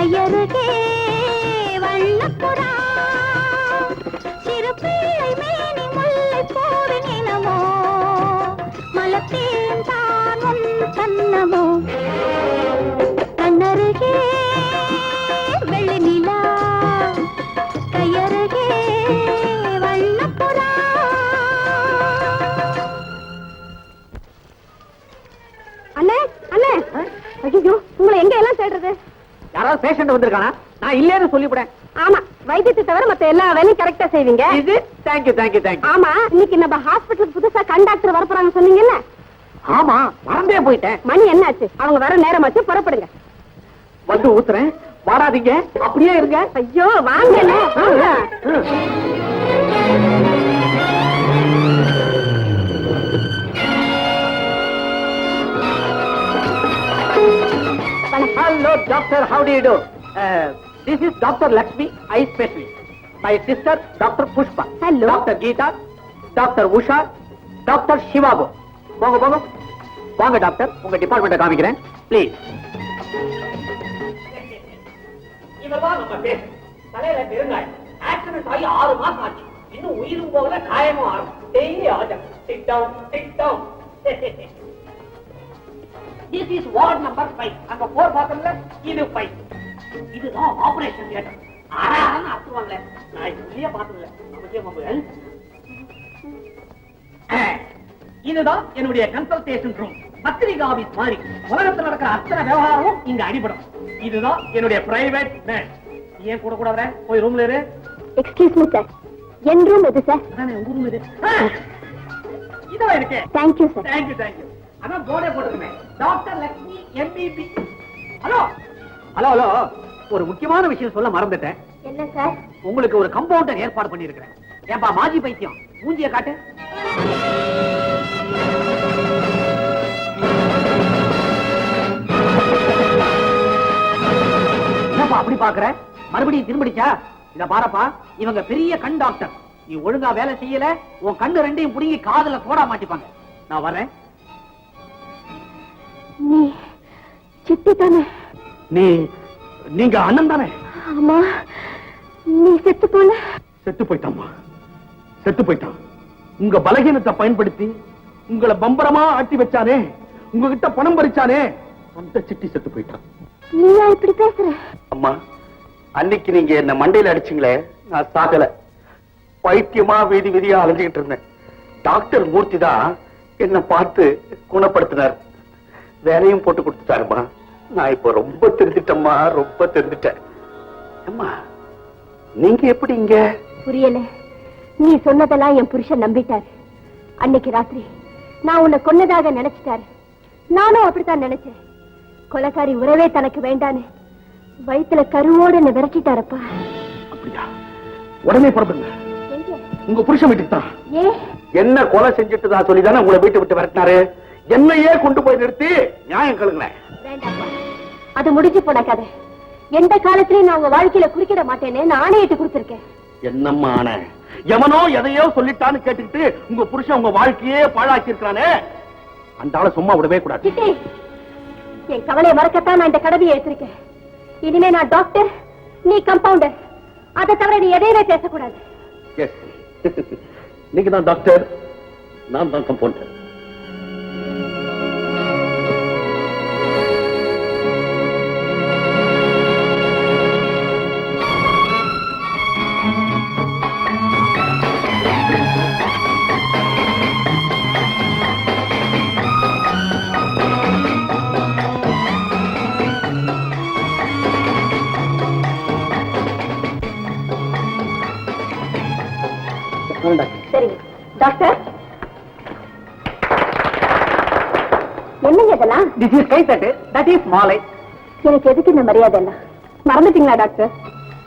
கையருகே வண்ணப்புறா சிறு பிள்ளை மேனி முல்லை போவின் இனமோ மலத்தேன் தான் உன் கண்ணமோ கண்ணருகே வெள்ளி நிலா கையருகே வண்ணப்புறா. அண்ணே அண்ணே, ஐயோ உங்களை எங்க எல்லாம் தேடுறது? யாராவது பேஷண்ட் வந்திருக்கானா? நான் இல்லேன்னு சொல்லிவிடேன். ஆமா, வைத்தியத்தை தவிர மத்த எல்லா வேலையும் கரெக்டா செய்வீங்க. Thank you thank you thank you. ஆமா, இன்னைக்கு நம்ம ஹாஸ்பிட்டலுக்கு புதுசா கண்டாக்டர் வரப்போறாங்க சொன்னீங்கல்ல? ஆமா, மறந்தே போயிட்டேன். மணி என்னாச்சு? அவங்க வர நேரமாச்சு, புறப்படுங்க. வந்து ஊத்துறேன், வாடாதீங்க, அப்படியே இருங்க. ஐயோ வாங்க. Hello doctor, how do you do? This is Dr. Lakshmi, eye specialist. My sister Dr. Pushpa. Hello. Dr. Geeta, Dr. Usha, Dr. Shivago. போங்க போங்க வாங்க டாக்டர், உங்க டிபார்ட்மெண்ட்டை காமிக்கிறேன் ப்ளீஸ். இவர்தான் நம்ம பேச தலையில பெருங்காயம். ஆக்சிடென்ட் ஆகி 6 மாசம் ஆச்சு, இன்னும் உயிரும் போகல, காயமும் ஆகும். டெய்லி ஆஜம். Sit down sit down. This is ward number 5. அங்க 4 பாக்கம்ல, இது 5. இதுதான் ஆபரேஷன் தியேட்டர். ஆறான அத்துவாங்களே, நான் இதுலயே பார்த்ததில்ல. நமக்கே மொபைல். இதுதான் என்னுடைய கன்சல்டேஷன் ரூம். பத்திரிகை ஆபீஸ் மாதிரி உலகத்தில் நடக்கிற அத்தனை விவகாரமும் இங்க அடிபடும். இதுதான் என்னுடைய பிரைவேட் பெட். ஏன் கூட கூட வர? போய் ரூம்ல இரு. எக்ஸ்கியூஸ் மீ சார், என் ரூம் எது சார்? அதானே உங்க ரூம் இது. இதெல்லாம் இருக்கு. Thank you sir. Thank you thank you. அதான் போர்டே போட்டுருக்கேன், doctor Lakshmi MPP. Hello hello hello, ஒரு முக்கியமான விஷயம் சொல்ல மறந்துட்டேன். என்ன சார்? உங்களுக்கு ஒரு கம்பவுண்டர் ஏற்பாடு பண்ணிருக்கிறேன். ஏன்பா மாஜி பைத்தியம், மூஞ்சிய காட்டு. என்னப்பா அப்படி பாக்குற? மறுபடியும் திரும்பிடுச்சா? இத பாரப்பா, இவங்க பெரிய கண் டாக்டர். நீ ஒழுங்கா வேலை செய்யல, உன் கண்ணு ரெண்டையும் புடுங்கி காதுல போடா மாட்டிப்பாங்க. நான் வரேன். நீ சித்தி தானே? நீங்க அண்ணன் தானே? ஆமா. நீ செத்து போன? செத்து போயிட்டாமா, செத்து போயிட்டான். உங்க பலகீனத்தை பயன்படுத்தி உங்களை பம்பரமா ஆட்டி வச்சானே, உங்ககிட்ட பணம் பறிச்சானே, அந்த சிட்டி செத்து போயிட்டான். நீயா இப்படி பேசுற? அம்மா, அன்னைக்கு நீங்க என்ன மண்டையில அடிச்சீங்களே, நான் சாகல. பைத்தியமா வீதி வீதியா அலைஞ்சுக்கிட்டு இருந்தேன். டாக்டர் மூர்த்தி தான் என்ன பார்த்து குணப்படுத்தினார், வேலையும் போட்டு கொடுத்துட்டாருமா. நான் இப்ப ரொம்ப தெரிஞ்சிட்டேம்மா, ரொம்ப தெரிஞ்சிட்டேன். அம்மா, நீங்க எப்படி இங்க? புரியல. நீ சொன்னதெல்லாம் என் புருஷன் நம்பிட்டாரு. அன்னைக்கு ராத்திரி நான் உன்னை கொன்னதாக நினைச்சிட்டாரு. நானும் அப்படித்தான் நினைச்சேன். கொலைக்காரி உறவே தனக்கு வேண்டான்னு வயிற்றுல கருவோட என்ன விரட்டிட்டாரப்பா. அப்படியா? உடனே புறப்படுங்க. உங்க புருஷன் வீட்டுக்கு தான். ஏ, என்ன கொலை செஞ்சுட்டு தான் சொல்லிதானே உங்களை வீட்டை விட்டு விரட்டினாரு. என்னையே கொண்டு போய் நிறுத்தி நியாயம் கேளுங்களேன். வேண்டாப்பா, அது முடிஞ்சு போன கதை. எந்த காலத்திலயும் நான் உங்க வாழ்க்கையில குறுக்கிட மாட்டேன்னு ஆணையிட்டு கொடுத்திருக்கேன். என்னம்மா ஆணை? எவனோ எதையோ சொல்லிட்டான்னு கேட்டுக்கிட்டு உங்க புருஷன் உங்க வாழ்க்கையே பாழாக்கி இருக்கானே, அந்த ஆளை சும்மா விடவே கூடாது. என் கவலையை மறக்கத்தான் நான் இந்த கடமையை எடுத்திருக்கேன். இனிமே நான் டாக்டர், நீ கம்பவுண்டர். அதை தவிர நீ எதையுமே பேசக்கூடாது. நீங்க தான் டாக்டர், நான் தான் கம்பவுண்டர். சரிங்க டாக்டர். என்னங்க இதெல்லாம்? This is கைத்தட்டு, that is மாலை. எனக்கு எதுக்கு இந்த மரியாதை எல்லாம்? மறந்துட்டீங்களா டாக்டர்?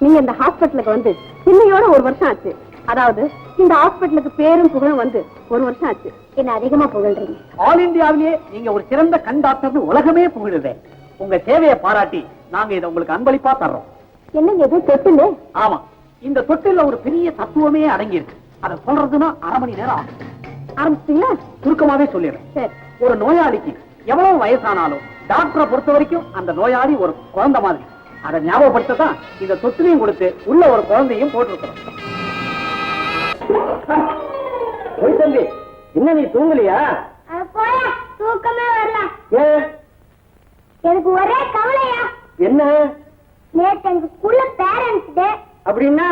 நீங்க இந்த ஹாஸ்பிட்டலுக்கு வந்து இன்னையோட 1 வருஷம் ஆச்சு. அதாவது இந்த ஹாஸ்பிட்டலுக்கு பேரும் புகழும் வந்து 1 வருஷம் ஆச்சு. என்ன அதிகமா புகழ்றீங்க. ஆல் இந்தியாவிலேயே நீங்க ஒரு சிறந்த கண் டாக்டர்னு உலகமே புகழுதே. உங்க சேவையை பாராட்டி நாங்க இதை உங்களுக்கு அன்பளிப்பா தர்றோம். என்னங்க எது தொட்டுல? ஆமா, இந்த தொட்டில ஒரு பெரிய தத்துவமே அடங்கி இருக்கு. அதை சொல்றதுன்னா 1/2 மணி நேரம் ஆகும். ஆரம்பிச்சிட்டீங்களா? சுருக்கமாவே சொல்லிடுறேன். சரி. ஒரு நோயாளிக்கு எவ்வளவு வயசானாலும் டாக்டரை பொறுத்த வரைக்கும் அந்த நோயாளி ஒரு குழந்தை மாதிரி. அதை ஞாபகப்படுத்ததான் இந்த தொட்டிலையும் கொடுத்து உள்ள ஒரு குழந்தையும் போட்டிருக்கிறோம். தம்பி, என்ன நீ தூங்கலையா? தூக்கமே வரல. ஏன்? எனக்கு ஒரே கவலையா. என்ன? நேற்று எங்க ஸ்கூல்ல பேரண்ட்ஸ் டே. அப்படின்னா?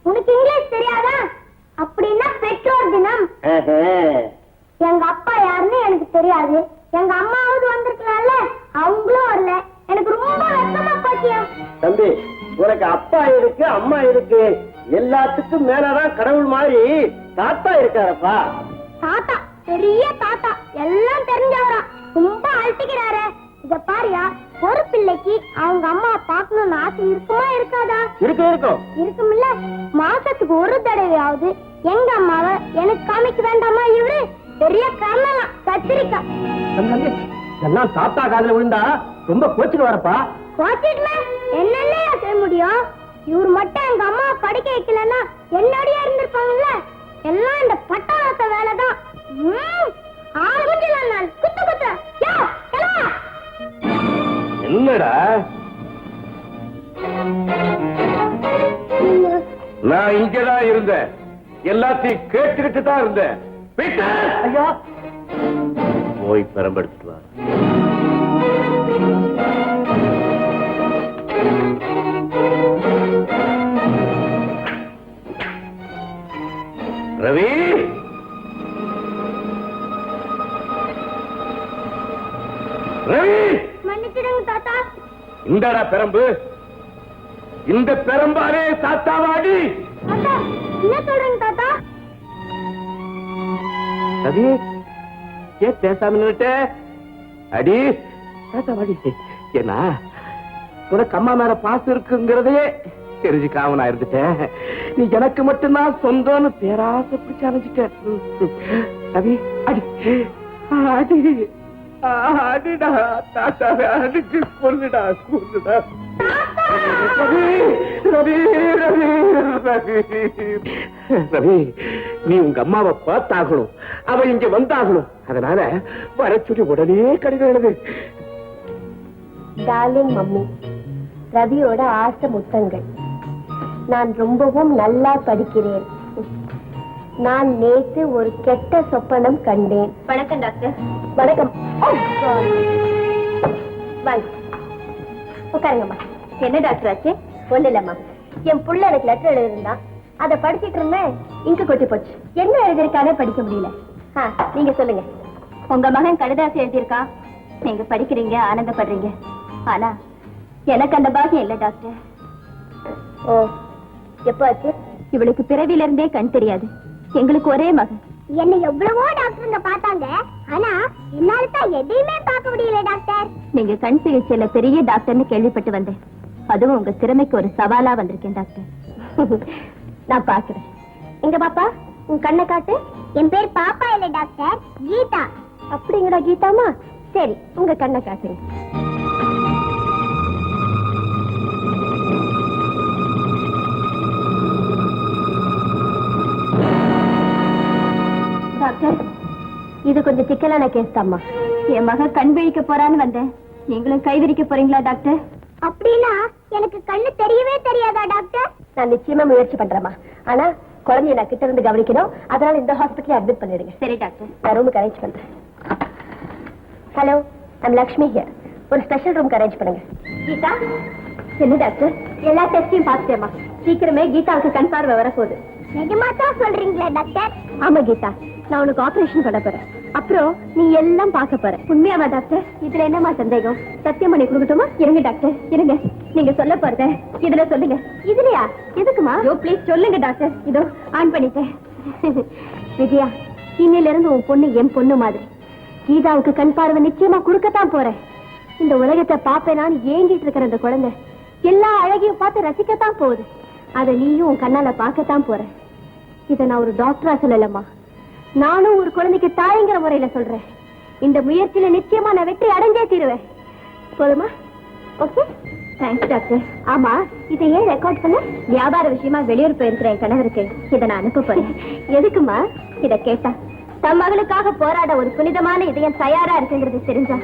உனக்கு இங்கிலீஷ் தெரியாதா? அப்படின்னா பெற்றோர் தினம். எங்க அப்பா யாருன்னு எனக்கு தெரியாது. எங்க அம்மாவது வந்திருக்கலாம்ல, அவங்களும் வரல. எனக்கு ரொம்ப வெட்கமா போச்சியா. தம்பி, உனக்கு அப்பா இருக்கு, அம்மா இருக்கு, எல்லாத்துக்கும் மேலதான் கடவுள் மாதிரி தாத்தா இருக்காரப்பா. தாத்தா, பெரிய தாத்தா, எல்லாம் தெரிஞ்சவரா, ரொம்ப அழட்டிக்கிறாரு. இத பாரியா, ஒரு பிள்ளைக்கு அவங்க அம்மா பாக்கணும்னு ஆசை இருக்குமா இருக்காதா? இருக்கும். இருக்கும்ல. மாசத்துக்கு ஒரு தடவையாவது எங்க அம்மாவை எனக்கு காமிக்க வேண்டாமா? இவரு பெரிய கண்ணா கத்திரிக்கா. எல்லாம் தாத்தா காதுல விழுந்தா ரொம்ப கோச்சுக்கு வரப்பா. கோச்சிட்டுல என்னென்ன செய்ய முடியும்? இவர் மட்டும் எங்க அம்மா படிக்க வைக்கலன்னா என்னடியா இருந்திருப்பாங்கல்ல. எல்லாம் இந்த பட்டாளத்த வேலைதான். குத்து குத்து. என்னடா நான் இங்கதான் இருந்தேன், எல்லாத்தையும் கேட்டுக்கிட்டு தான் இருந்தேன். ஐயா, போய் பெரம்பெடுத்துட்டு வா. ரவி, ரவி, மன்னிச்சிடுங்க தாத்தா. இந்தடா பெரம்பு. இந்த பெரம்பாரே தாத்தாவாடி. தாத்தா, என்ன சொல்றீங்க தாத்தா? ரவி, ஏன் பேசாம நின்னுட்ட? அடி தாத்தாவாடி. ஏன்னா உனக்கு அம்மா மேல பாசம் இருக்குங்கிறதே தெரிஞ்சுக்காம நான் இருந்துட்டேன். நீ எனக்கு மட்டும்தான் சொந்தம்னு பேராசை பிடிச்சு அணைஞ்சிட்டேன். ரவி, அடி அடி அடிடா, தாத்தாவை அடிச்சு கொல்லுடா, கொல்லுடா. ரவி, ரவி, ரவி, ரவி, ரவி, நீ உங்க அம்மாவை பார்த்தாகணும், அவ இங்க வந்தாகணும். அதனால வர சொல்லி உடனே கடிதம் எழுது. டார்லிங் மம்மி, ரவியோட ஆசை முத்தங்கள். நான் ரொம்பவும் நல்லா படிக்கிறேன். நான் நேத்து ஒரு கெட்ட சொப்பனம் கண்டேன். வணக்கம் டாக்டர். வணக்கம். உட்காருங்கம்மா. என்ன டாக்டர் ஆச்சு? ஒண்ணு இல்லம்மா, என் புள்ள எனக்கு லெட்டர் எழுதிருந்தான், அதை படிச்சிட்டு இருந்தேன், இங்கு கொட்டி போச்சு. என்ன எழுதிருக்கானே படிக்க முடியல. நீங்க சொல்லுங்க. உங்க மகன் கடிதாசி எழுதியிருக்கா, நீங்க படிக்கிறீங்க, ஆனந்தப்படுறீங்க. ஆனா எனக்கு அந்த பாக்கியம் இல்ல டாக்டர். ஓ, எப்ப ஆச்சு? இவளுக்கு பிறவில இருந்தே கண் தெரியாது. எங்களுக்கு ஒரே மகன். என்ன எவ்வளவோ டாக்டருங்க பார்த்தாங்க, ஆனா என்னால தான் எதையுமே பார்க்க முடியல டாக்டர். நீங்க கண் சிகிச்சையில பெரிய டாக்டர்னு கேள்விப்பட்டு வந்தேன். அதுவும் உங்க திறமைக்கு ஒரு சவாலா வந்திருக்கேன் டாக்டர். நான் பாக்குறேன். எங்க பாப்பா, உன் கண்ணை காட்டு. என் பேர் பாப்பா இல்ல டாக்டர், கீதா. அப்படிங்கடா கீதாமா? சரி, உங்க கண்ணை காட்டுங்க. டாக்டர், இது கொஞ்சம் சிக்கலான கேஸ் தாம்மா. என் மக கண் விழிக்க போறான்னு வந்தேன், நீங்களும் கை விரிக்க போறீங்களா டாக்டர்? அப்படின்னா எனக்கு கண்ணு தெரியவே தெரியாதா டாக்டர்? நான் நிச்சயமா முயற்சி பண்றேம்மா. ஆனா குழந்தைய நான் கிட்ட இருந்து கவனிக்கணும், அதனால இந்த ஹாஸ்பிட்டல் அட்மிட் பண்ணிடுங்க. சரி டாக்டர், நான் ரூமுக்கு அரேஞ்ச் பண்றேன். Hello, I'm Lakshmi here. ஒரு ஸ்பெஷல் ரூம் அரேஞ்ச் பண்ணுங்க. கீதா. என்ன டாக்டர்? எல்லா டெஸ்டையும் பார்த்துட்டேம்மா. சீக்கிரமே கீதாவுக்கு கண் பார்வை வரப்போகுது. நிஜமாதான் சொல்றீங்களா டாக்டர்? ஆமா கீதா, நான் உனக்கு ஆபரேஷன் பண்ண போறேன். அப்புறம் நீ எல்லாம் பார்க்க போற. உண்மையாவா டாக்டர்? இதுல என்னமா சந்தேகம்? சத்தியம் பண்ணி கொடுக்கட்டுமா? இருங்க டாக்டர், இருங்க. நீங்க சொல்ல போறத இதுல சொல்லுங்க. இதுலயா? எதுக்குமா? ப்ளீஸ் சொல்லுங்க டாக்டர். இதோ ஆன் பண்ணிட்டேன். விஜயா, இன்னையில இருந்து உன் பொண்ணு என் பொண்ணு மாதிரி. கீதாவுக்கு கண் பார்வை நிச்சயமா கொடுக்கத்தான் போறேன். இந்த உலகத்தை பாப்பேன் நான் ஏங்கிட்டு இருக்கிற அந்த குழந்தை எல்லா அழகையும் பார்த்து ரசிக்கத்தான் போகுது. அதை நீயும் உன் கண்ணால பார்க்கத்தான் போற. இதை நான் ஒரு டாக்டரா சொல்லலம்மா, நானும் ஒரு குழந்தைக்கு தாய்ங்கிற முறையில சொல்றேன். இந்த முயற்சியில நிச்சயமா நான் வெற்றி அடைஞ்சே தீருவேன். போதுமா? Okay, thanks doctor. ஆமா, இதை ஏன் ரெக்கார்ட் பண்ண? வியாபார விஷயமா வெளியூர் போயிருக்கிற என் கணவருக்கு இதை நான் அனுப்ப போறேன். எதுக்குமா? இதை கேட்டா தம் மகளுக்காக போராட ஒரு புனிதமான இதயம் தயாரா இருக்குங்கிறது தெரிஞ்சா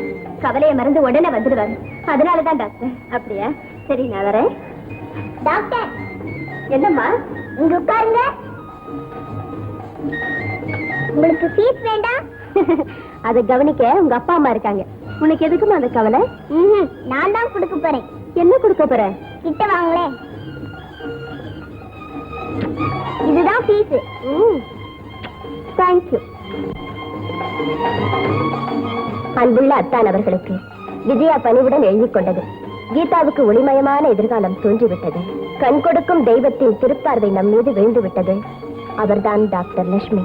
கவலையை மறந்து உடனே வந்துடுவாரு. அதனாலதான் டாக்டர். அப்படியா? சரி நான் வரேன். டாக்டர் என்னம்மா இங்க உட்காருங்க. உங்களுக்கு ஃபீஸ் வேண்டாம்? அதை கவனிக்க உங்க அப்பா அம்மா இருக்காங்க. உனக்கு எதுக்குமா அந்த கவலை? நான் தான் கொடுக்க போறேன். என்ன கொடுக்க போற? கிட்ட வாங்களே. இதுதான் ஃபீஸ். தேங்க்யூ. அன்புள்ள அத்தான் அவர்களுக்கு விஜயா பணிவுடன் எழுதிக் கொண்டது. கீதாவுக்கு ஒளிமயமான எதிர்காலம் தோன்றிவிட்டது. கண் கொடுக்கும் தெய்வத்தின் திருப்பார்வை நம் மீது விழுந்து விட்டது. அவர்தான் டாக்டர் லட்சுமி.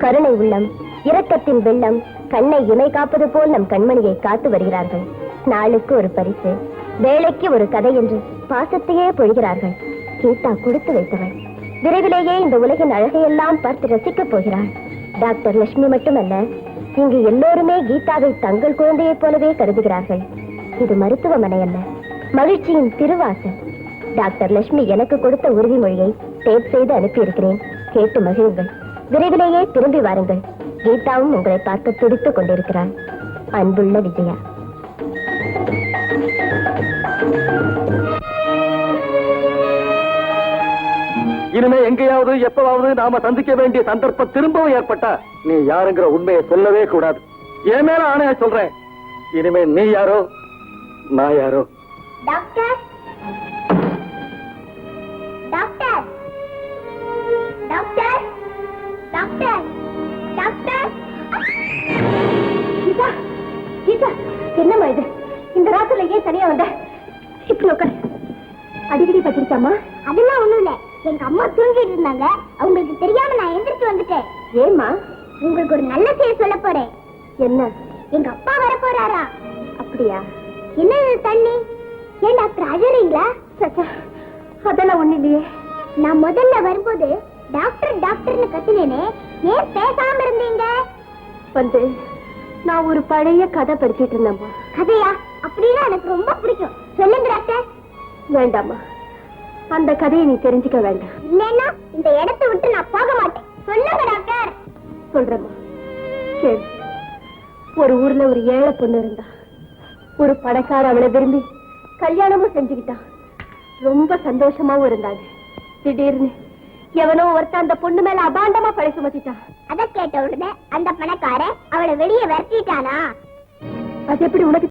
கருணை உள்ளம், இரக்கத்தின் வெள்ளம், கண்ணை இமை காப்பது போல் நம் கண்மணியை காத்து வருகிறார்கள். நாளுக்கு ஒரு பரிசு, வேலைக்கு ஒரு கதை என்று பாசத்தையே பொழிகிறார்கள். கீதா கொடுத்து வைத்தவள். விரைவிலேயே இந்த உலகின் அழகையெல்லாம் பார்த்து ரசிக்கப் போகிறாள். டாக்டர் லட்சுமி மட்டுமல்ல, இங்கு எல்லோருமே கீதாவை தங்கள் குழந்தையைப் போலவே கருதுகிறார்கள். இது மருத்துவமனை அல்ல, மகிழ்ச்சியின் திருவாசல். டாக்டர் லட்சுமி எனக்கு கொடுத்த உறுதிமொழியை டேப் செய்து அனுப்பியிருக்கிறேன். கேட்டு மகிழுங்கள். விரைவிலேயே திரும்பி வாருங்கள். கீதாவும் உங்களை பார்க்க துடித்துக் கொண்டிருக்கிறாள். அன்புள்ள விஜயா. இனிமே எங்கேயாவது எப்பவாவது நாம சந்திக்க வேண்டிய சந்தர்ப்பம் திரும்பவும் ஏற்பட்டா நீ யாருங்கிற உண்மையை சொல்லவே கூடாது. என் மேல ஆணையா சொல்றேன். இனிமே நீ யாரோ நான் யாரோ. Doctor doctor doctor doctor doctor. Geetha Geetha, என்னம்மா இது? இந்த ராத்திரில ஏன் தனியா வந்த? இப்படி உட்காரு. அடிக்கடி பத்திருக்காமா? அதெல்லாம் ஒண்ணும் இல்ல. எங்க அம்மா தூங்கிட்டு இருந்தாங்க, அவங்களுக்கு தெரியாம நான் எந்திரிச்சு வந்துட்டேன். ஏமா? உங்களுக்கு ஒரு நல்ல செய்தி சொல்ல போறேன். என்ன? எங்க அப்பா வர போறாரா? அப்படியா? என்ன தண்ணி? ஏன் டாக்டர் அழறீங்களா? அதெல்லாம் ஒண்ணு இல்லையே. நான் முதல்ல வரும்போது டாக்டர் டாக்டர்னு கத்தினேனே, ஏன் பேசாம இருந்தீங்க? வந்து நான் ஒரு பழைய கதை படிச்சிட்டு இருந்தேன். கதையா? அப்படின்னா எனக்கு ரொம்ப பிடிக்கும். சொல்லுங்க டாக்டர். வேண்டாமா, அந்த கதையை நீ தெரிஞ்சுக்க வேண்டாம். இல்லைன்னா இந்த இடத்தை விட்டு நான் போக மாட்டேன். சொல்லுங்க டாக்டர். சொல்றேம்மா, கேளு. ஒரு ஊர்ல ஒரு ஏழை பொண்ணு இருந்தா. ஒரு பணக்கார அவளை விரும்பி கல்யாணமும் செஞ்சுக்கிட்டான். ரொம்ப சந்தோஷமாவும் இருந்தாங்க. திடீர்னு எவனோ ஒருத்தன் அந்த பொண்ணு மேல அபாண்டமா பழி சுமத்திட்டான். அத கேட்ட உடனே அந்த பணக்கார அவளை வெளியே விரட்டிட்டானா? அது எப்படி உனக்கு